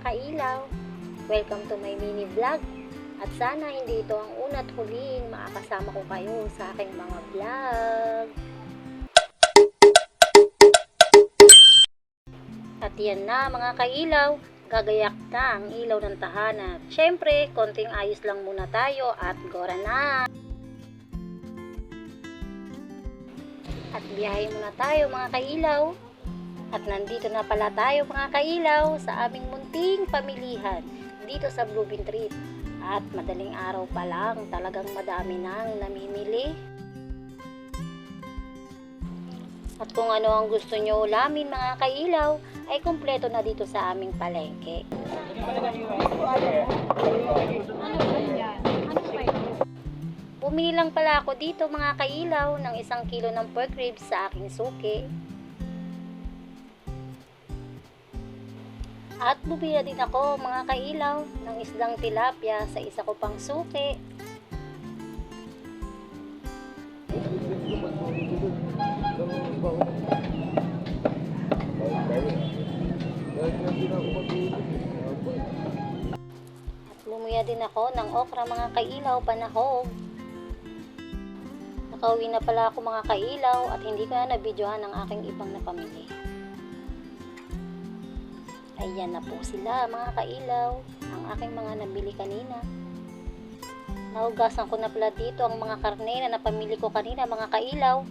kailaw, welcome to my mini vlog. At sana hindi ito ang una at huling makakasama ko kayo sa aking mga vlog. At yan na mga kailaw, gagayak na ang ilaw ng tahanan. Syempre, konting ayos lang muna tayo at gora na. At biyahe muna tayo mga kailaw. At nandito na pala tayo mga kailaw sa aming munting pamilihan dito sa Bluebin Street. At madaling araw pa lang, talagang madami nang namimili. At kung ano ang gusto nyo ulamin mga kailaw, ay kumpleto na dito sa aming palengke. Bumili lang pala ako dito mga kailaw ng 1 kilo ng pork ribs sa aking suki. At bumili din ako mga kailaw ng isdang tilapia sa isa ko pang suki. At bumili din ako ng okra mga kailaw, panahog. Nakauwi na pala ako mga kailaw at hindi ko na nabidyohan ang aking ibang napamili. Ayan na po sila mga kailaw, ang aking mga nabili kanina. Nahugasan ko na pala dito ang mga karne na napamili ko kanina mga kailaw.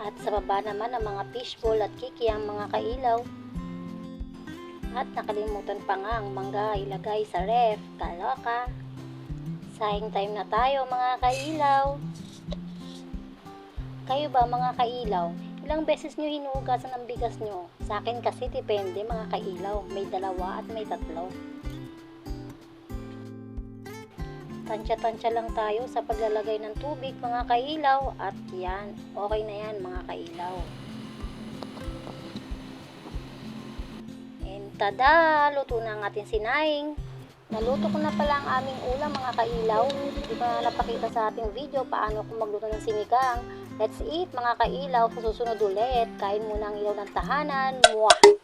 At sa baba naman ang mga fishball at kikiyang mga kailaw. At nakalimutan pa nga ang mangga ilagay sa ref, kaloka. Sayang time na tayo mga kailaw. Kayo ba mga kailaw? Ilang beses nyo hinuhugasan ang bigas nyo? Sa akin kasi depende mga kailaw. May 2 at may 3. Tansya-tansya lang tayo sa paglalagay ng tubig mga kailaw. At yan, okay na yan mga kailaw. And tada! Luto na ang ating sinaing. Naluto ko na pala ang aming ulam mga kailaw. Hindi ko na napakita sa ating video paano kung magluto ng sinigang. Let's eat mga kailaw. Sa susunod ulit, kain muna ang ilaw ng tahanan. Mwah!